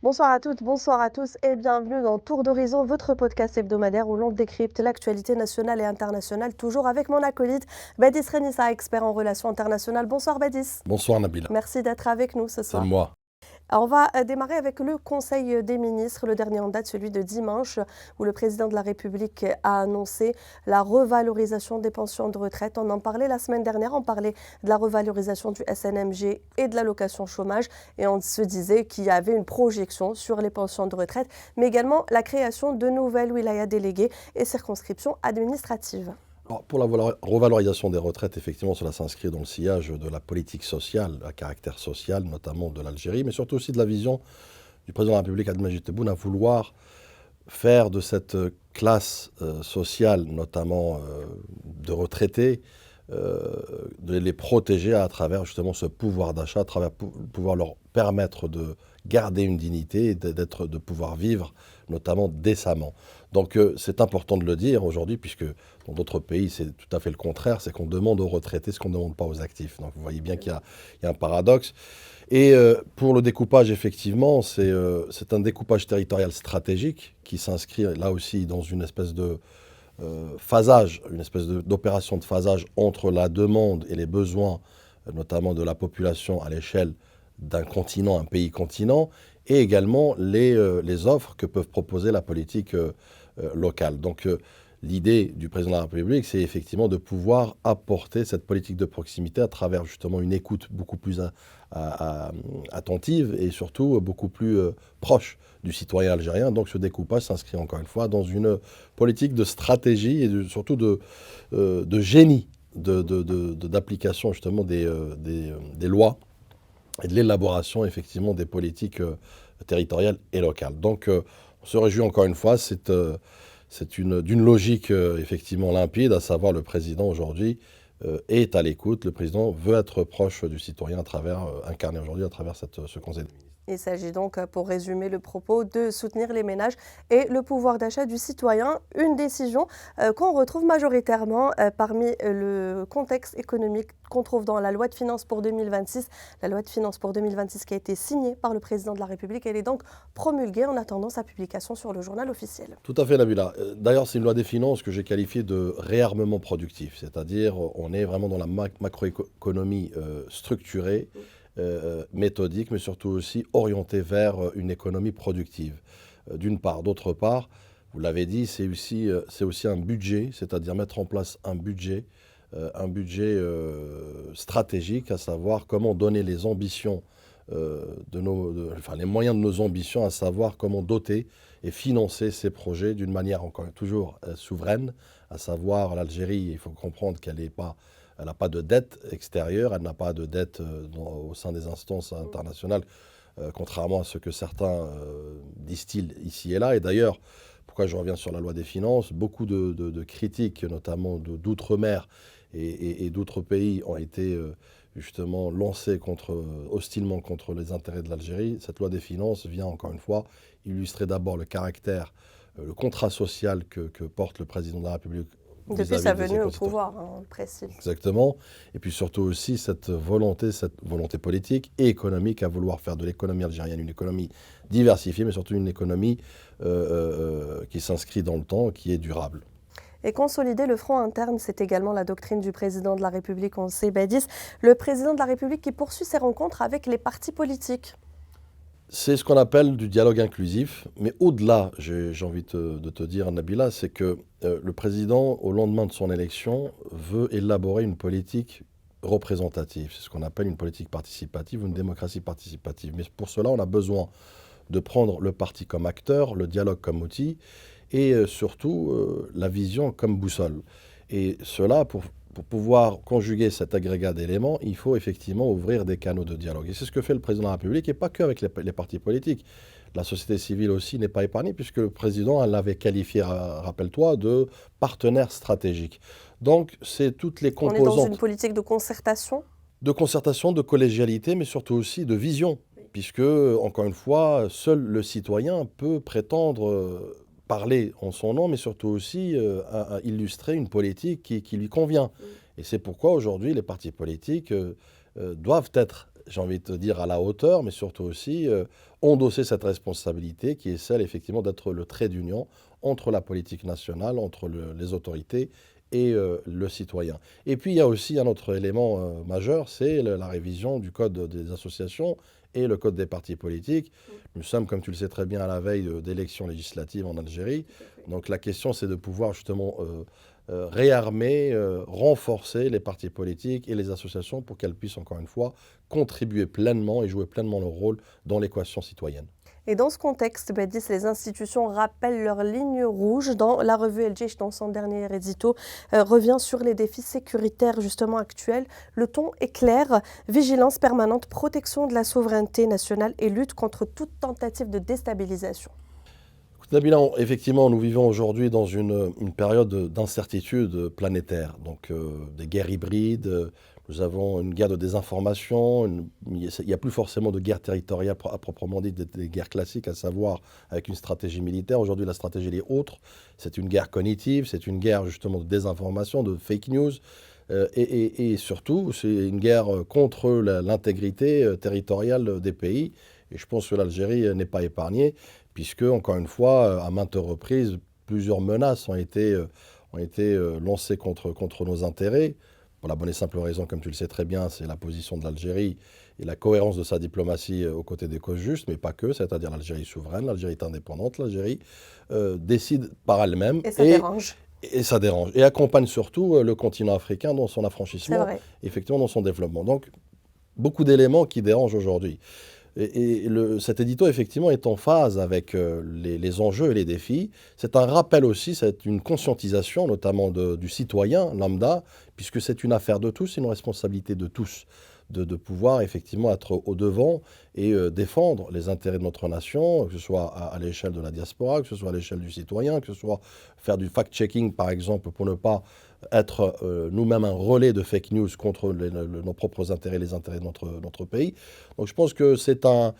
Bonsoir à toutes, bonsoir à tous et bienvenue dans Tour d'Horizon, votre podcast hebdomadaire où l'on décrypte l'actualité nationale et internationale, toujours avec mon acolyte Badis Renissa, expert en relations internationales. Bonsoir Badis. Bonsoir Nabila, Merci d'être avec nous ce c'est soir. moi. Alors, on va démarrer avec le Conseil des ministres, le dernier en date, celui de dimanche, où le président de la République a annoncé la revalorisation des pensions de retraite. On en parlait la semaine dernière, on parlait de la revalorisation du SNMG et de l'allocation chômage, et on se disait qu'il y avait une projection sur les pensions de retraite, mais également la création de nouvelles wilayas déléguées et circonscriptions administratives. Alors, pour la revalorisation des retraites, effectivement, cela s'inscrit dans le sillage de la politique sociale, à caractère social, notamment de l'Algérie, mais surtout aussi de la vision du président de la République, Abdelmadjid Tebboune, à vouloir faire de cette classe sociale, notamment de retraités, de les protéger à travers justement ce pouvoir d'achat, à travers pouvoir leur permettre de garder une dignité et de pouvoir vivre notamment décemment. Donc c'est important de le dire aujourd'hui, puisque dans d'autres pays c'est tout à fait le contraire, c'est qu'on demande aux retraités ce qu'on ne demande pas aux actifs. Donc vous voyez bien qu'il y a un paradoxe. Et pour le découpage, effectivement, c'est un découpage territorial stratégique qui s'inscrit là aussi dans une espèce de phasage, une espèce d'opération de phasage entre la demande et les besoins, notamment de la population à l'échelle d'un continent, un pays continent, et également les offres que peuvent proposer la politique locale. Donc l'idée du président de la République, c'est effectivement de pouvoir apporter cette politique de proximité à travers justement une écoute beaucoup plus attentive et surtout beaucoup plus proche du citoyen algérien. Donc ce découpage s'inscrit encore une fois dans une politique de stratégie et surtout de génie d'application justement des lois et de l'élaboration effectivement des politiques territoriales et locales. Donc on se réjouit encore une fois, c'est d'une logique effectivement limpide, à savoir le président aujourd'hui est à l'écoute, le président veut être proche du citoyen à travers, incarné aujourd'hui à travers ce Conseil des ministres. Il s'agit donc, pour résumer le propos, de soutenir les ménages et le pouvoir d'achat du citoyen. Une décision qu'on retrouve majoritairement parmi le contexte économique qu'on trouve dans la loi de finances pour 2026. La loi de finances pour 2026 qui a été signée par le président de la République. Elle est donc promulguée en attendant sa publication sur le journal officiel. Tout à fait, Nabila. D'ailleurs, c'est une loi des finances que j'ai qualifiée de réarmement productif. C'est-à-dire, on est vraiment dans la macroéconomie structurée, méthodique, mais surtout aussi orientée vers une économie productive. D'une part. D'autre part, vous l'avez dit, c'est aussi un budget, c'est-à-dire mettre en place un budget stratégique, à savoir comment donner les ambitions, les moyens de nos ambitions, à savoir comment doter et financer ces projets d'une manière encore toujours souveraine, à savoir l'Algérie, il faut comprendre qu'elle n'est pas elle n'a pas de dette extérieure, elle n'a pas de dette au sein des instances internationales, contrairement à ce que certains distillent ici et là. Et d'ailleurs, pourquoi je reviens sur la loi des finances, beaucoup de critiques, notamment d'outre-mer et d'autres pays, ont été justement lancées hostilement contre les intérêts de l'Algérie. Cette loi des finances vient encore une fois illustrer d'abord le caractère, le contrat social que porte le président de la République Depuis sa vis-à-vis de ses venue au concitoyens. pouvoir, on le précise. Exactement. Et puis surtout aussi cette volonté politique et économique à vouloir faire de l'économie algérienne une économie diversifiée, mais surtout une économie qui s'inscrit dans le temps, qui est durable. Et consolider le front interne, c'est également la doctrine du président de la République, on le sait, Badis. Le président de la République qui poursuit ses rencontres avec les partis politiques. C'est ce qu'on appelle du dialogue inclusif, mais au-delà, j'ai envie de te dire, Nabila, c'est que le président, au lendemain de son élection, veut élaborer une politique représentative. C'est ce qu'on appelle une politique participative ou une démocratie participative. Mais pour cela, on a besoin de prendre le parti comme acteur, le dialogue comme outil, et surtout la vision comme boussole. Et cela, pour pouvoir conjuguer cet agrégat d'éléments, il faut effectivement ouvrir des canaux de dialogue. Et c'est ce que fait le président de la République, et pas que avec les partis politiques. La société civile aussi n'est pas épargnée, puisque le président l'avait qualifié, rappelle-toi, de partenaire stratégique. Donc, c'est toutes les On est dans une composantes politique de concertation. de concertation, de collégialité, mais surtout aussi de vision, puisque, encore une fois, seul le citoyen peut prétendre parler en son nom, mais surtout aussi à illustrer une politique qui lui convient. Et c'est pourquoi aujourd'hui les partis politiques doivent être j'ai envie de te dire, à la hauteur, mais surtout aussi endosser cette responsabilité qui est celle, effectivement, d'être le trait d'union entre la politique nationale, entre les autorités et le citoyen. Et puis, il y a aussi un autre élément majeur, c'est la révision du code des associations et le code des partis politiques. Nous sommes, comme tu le sais très bien, à la veille d'élections législatives en Algérie. Donc la question, c'est de pouvoir justement réarmer, renforcer les partis politiques et les associations pour qu'elles puissent, encore une fois, contribuer pleinement et jouer pleinement leur rôle dans l'équation citoyenne. Et dans ce contexte, Badis, les institutions rappellent leurs lignes rouges. Dans la revue El Jaish, dans son dernier édito, revient sur les défis sécuritaires justement actuels. Le ton est clair, vigilance permanente, protection de la souveraineté nationale et lutte contre toute tentative de déstabilisation. Nabila, effectivement, nous vivons aujourd'hui dans une période d'incertitude planétaire, donc des guerres hybrides, nous avons une guerre de désinformation, il n'y a plus forcément de guerre territoriale à proprement dit, des guerres classiques, à savoir avec une stratégie militaire. Aujourd'hui, la stratégie elle est autre, c'est une guerre cognitive, c'est une guerre justement de désinformation, de fake news, et surtout, c'est une guerre contre l'intégrité territoriale des pays, et je pense que l'Algérie n'est pas épargnée, puisque, encore une fois, à maintes reprises, plusieurs menaces ont été lancées contre nos intérêts. Pour la bonne et simple raison, comme tu le sais très bien, c'est la position de l'Algérie et la cohérence de sa diplomatie aux côtés des causes justes, mais pas que, c'est-à-dire l'Algérie souveraine, l'Algérie est indépendante, l'Algérie décide par elle-même. Et ça dérange. Et ça dérange. Et accompagne surtout le continent africain dans son affranchissement, effectivement dans son développement. Donc, beaucoup d'éléments qui dérangent aujourd'hui. Cet édito, effectivement, est en phase avec les enjeux et les défis. C'est un rappel aussi, c'est une conscientisation, notamment du citoyen lambda, puisque c'est une affaire de tous, c'est une responsabilité de tous, de pouvoir effectivement être au devant et défendre les intérêts de notre nation, que ce soit à l'échelle de la diaspora, que ce soit à l'échelle du citoyen, que ce soit faire du fact-checking, par exemple, pour ne pas être nous-mêmes un relais de fake news contre nos propres intérêts, les intérêts de notre pays. Donc je pense que c'est un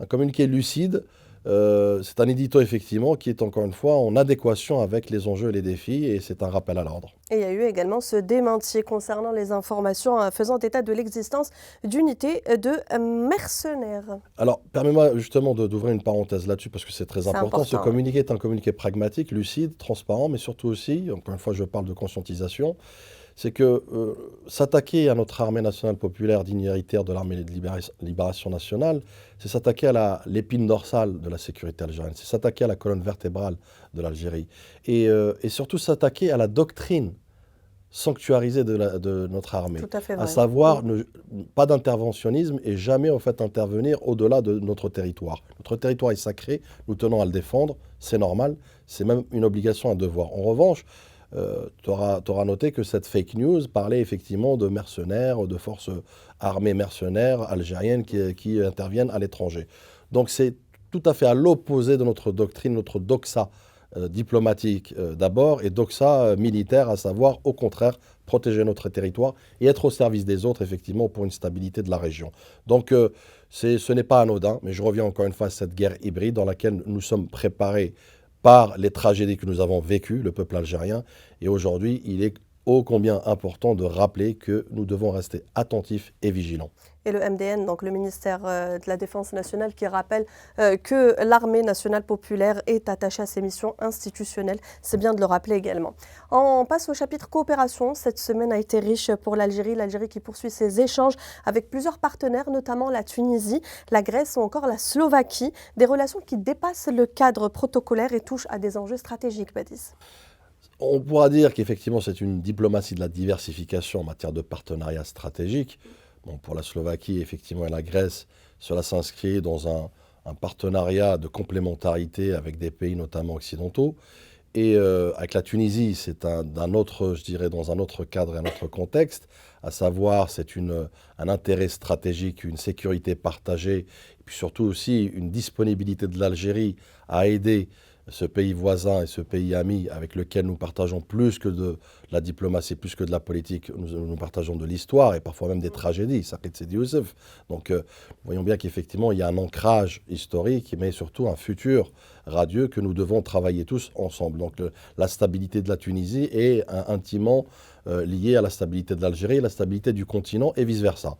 communiqué lucide, c'est un édito effectivement qui est encore une fois en adéquation avec les enjeux et les défis, et c'est un rappel à l'ordre. Et il y a eu également ce démenti concernant les informations faisant état de l'existence d'unités de mercenaires. Alors, permets-moi justement d'ouvrir une parenthèse là-dessus parce que c'est très important. Ce communiqué est un communiqué pragmatique, lucide, transparent, mais surtout aussi, encore une fois, je parle de conscientisation, c'est que s'attaquer à notre armée nationale populaire digne héritière de l'armée de libération nationale, c'est s'attaquer à l'épine dorsale de la sécurité algérienne, c'est s'attaquer à la colonne vertébrale de l'Algérie, et surtout s'attaquer à la doctrine sanctuarisée de notre armée, tout à fait vrai. À savoir pas d'interventionnisme et jamais en fait intervenir au-delà de notre territoire. Notre territoire est sacré, nous tenons à le défendre, c'est normal, c'est même une obligation, un devoir. En revanche, tu auras noté que cette fake news parlait effectivement de mercenaires, de forces armées mercenaires algériennes qui interviennent à l'étranger. Donc c'est tout à fait à l'opposé de notre doctrine, notre doxa diplomatique d'abord et doxa militaire, à savoir au contraire protéger notre territoire et être au service des autres effectivement pour une stabilité de la région. Donc ce n'est pas anodin, mais je reviens encore une fois à cette guerre hybride dans laquelle nous sommes préparés par les tragédies que nous avons vécues, le peuple algérien. Et aujourd'hui, il est ô combien important de rappeler que nous devons rester attentifs et vigilants. Et le MDN, donc le ministère de la Défense nationale, qui rappelle que l'armée nationale populaire est attachée à ses missions institutionnelles. C'est bien de le rappeler également. On passe au chapitre coopération. Cette semaine a été riche pour l'Algérie. L'Algérie qui poursuit ses échanges avec plusieurs partenaires, notamment la Tunisie, la Grèce ou encore la Slovaquie. Des relations qui dépassent le cadre protocolaire et touchent à des enjeux stratégiques, Badis. On pourra dire qu'effectivement c'est une diplomatie de la diversification en matière de partenariat stratégique. Bon, pour la Slovaquie, effectivement, et la Grèce, cela s'inscrit dans un partenariat de complémentarité avec des pays notamment occidentaux. Et avec la Tunisie, c'est d'un autre, je dirais, dans un autre cadre et un autre contexte, à savoir c'est un intérêt stratégique, une sécurité partagée, et puis surtout aussi une disponibilité de l'Algérie à aider ce pays voisin et ce pays ami avec lequel nous partageons plus que de la diplomatie, plus que de la politique, nous partageons de l'histoire et parfois même des tragédies, Saqqid Sidi Youssef. Donc voyons bien qu'effectivement il y a un ancrage historique, mais surtout un futur radieux que nous devons travailler tous ensemble. Donc la stabilité de la Tunisie est intimement liée à la stabilité de l'Algérie, la stabilité du continent et vice-versa.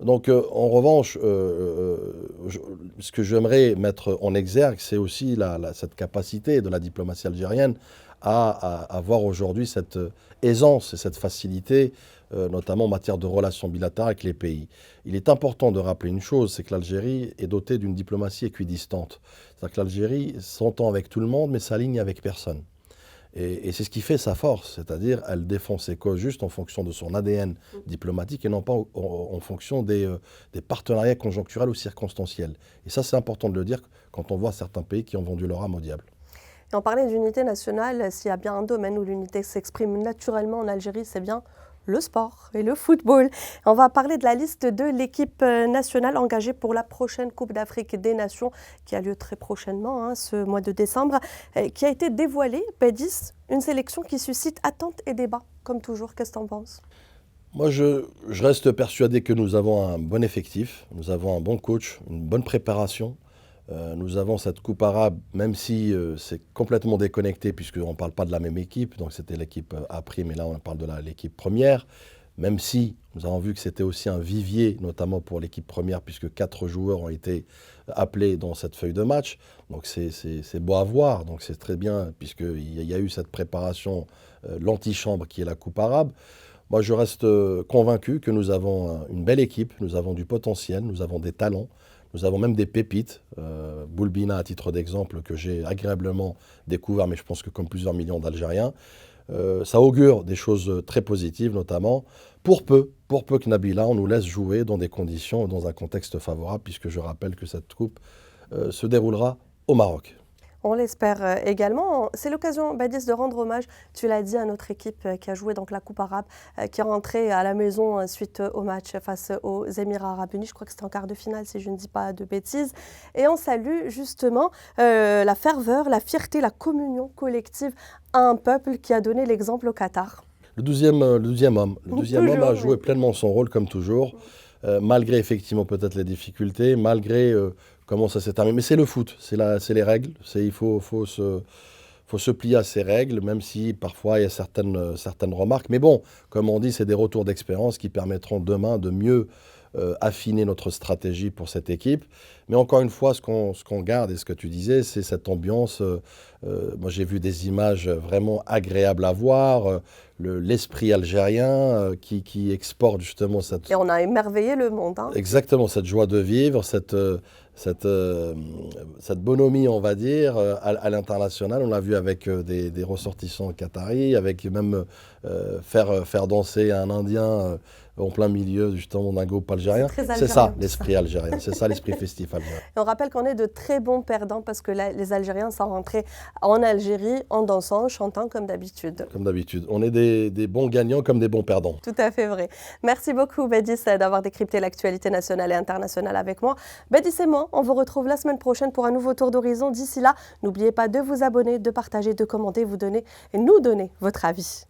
Donc, en revanche, ce que j'aimerais mettre en exergue, c'est aussi cette capacité de la diplomatie algérienne à avoir aujourd'hui cette aisance et cette facilité, notamment en matière de relations bilatérales avec les pays. Il est important de rappeler une chose, c'est que l'Algérie est dotée d'une diplomatie équidistante. C'est-à-dire que l'Algérie s'entend avec tout le monde, mais s'aligne avec personne. Et c'est ce qui fait sa force, c'est-à-dire elle défend ses causes juste en fonction de son ADN diplomatique et non pas en fonction des partenariats conjoncturels ou circonstanciels. Et ça, c'est important de le dire quand on voit certains pays qui ont vendu leur âme au diable. Et on parlait d'unité nationale, s'il y a bien un domaine où l'unité s'exprime naturellement en Algérie, c'est bien le sport et le football. On va parler de la liste de l'équipe nationale engagée pour la prochaine Coupe d'Afrique des Nations qui a lieu très prochainement, ce mois de décembre, qui a été dévoilée. Bédis, une sélection qui suscite attentes et débats, comme toujours. Qu'est-ce que tu en penses ? Moi, je reste persuadé que nous avons un bon effectif, nous avons un bon coach, une bonne préparation. Nous avons cette Coupe arabe, même si c'est complètement déconnecté, puisqu'on ne parle pas de la même équipe, donc c'était l'équipe A', mais là on parle de l'équipe première, même si nous avons vu que c'était aussi un vivier, notamment pour l'équipe première, puisque 4 joueurs ont été appelés dans cette feuille de match. Donc c'est beau à voir, donc c'est très bien, puisqu'il y a eu cette préparation, l'antichambre qui est la Coupe arabe. Moi, je reste convaincu que nous avons une belle équipe, nous avons du potentiel, nous avons des talents. Nous avons même des pépites, Boulbina à titre d'exemple, que j'ai agréablement découvert, mais je pense que comme plusieurs millions d'Algériens, ça augure des choses très positives, notamment pour peu que Nabila, on nous laisse jouer dans des conditions, dans un contexte favorable, puisque je rappelle que cette coupe se déroulera au Maroc. On l'espère également. C'est l'occasion, Bédis, de rendre hommage, tu l'as dit, à notre équipe qui a joué donc la Coupe arabe, qui est rentrée à la maison suite au match face aux Émirats arabes unis. Je crois que c'était en quart de finale, si je ne dis pas de bêtises. Et on salue justement la ferveur, la fierté, la communion collective à un peuple qui a donné l'exemple au Qatar. Le 12e homme a joué pleinement son rôle, comme toujours, malgré effectivement peut-être les difficultés, malgré comment ça s'est terminé. Mais c'est le foot, c'est les règles. Il faut se plier à ces règles, même si parfois il y a certaines remarques. Mais bon, comme on dit, c'est des retours d'expérience qui permettront demain de mieux affiner notre stratégie pour cette équipe. Mais encore une fois, ce qu'on garde, et ce que tu disais, c'est cette ambiance. Moi, j'ai vu des images vraiment agréables à voir, l'esprit algérien qui exporte justement cette... Et on a émerveillé le monde. Exactement, cette joie de vivre, cette bonhomie, on va dire, à l'international. On l'a vu avec des ressortissants qataris, avec même faire danser un Indien en plein milieu justement d'un groupe algérien. C'est ça l'esprit algérien, c'est ça l'esprit festif algérien. Et on rappelle qu'on est de très bons perdants parce que les Algériens sont rentrés en Algérie en dansant, en chantant comme d'habitude. Comme d'habitude. On est des bons gagnants comme des bons perdants. Tout à fait vrai. Merci beaucoup Bédis d'avoir décrypté l'actualité nationale et internationale avec moi. Bédis et moi, on vous retrouve la semaine prochaine pour un nouveau tour d'horizon. D'ici là, n'oubliez pas de vous abonner, de partager, de commenter, nous donner votre avis.